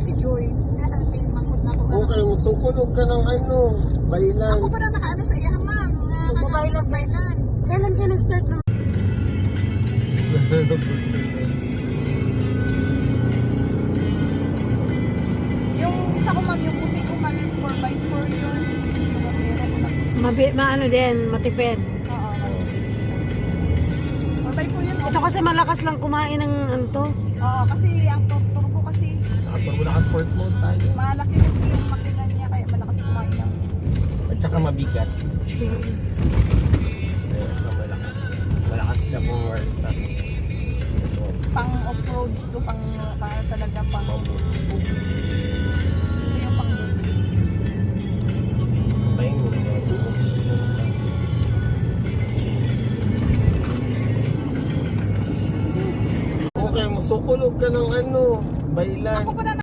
si Joy. Mangod na ako. Okay, sukulog ka ng ano, bailan. Ako pa na nakaano sa iya, ma'am. Magbabaylan. Kailan kayo nag-start na? Yung isa ko, ma'am, yung puti ko, ma'am, is 4x4 yun. Yung Montero ko, ma'am. Maano din, matipid. Oo. 4x4 yun. Ito kasi malakas lang kumain ng ano to. Oo, kasi ang turbo kasi, Nakaturbo na ka sports mode tayo. malaki kasi yung makina niya, kaya malakas kumain lang. At saka mabigat. Kaya malakas. Malakas siya kung worse. So, Pang off-road to, pang talaga pang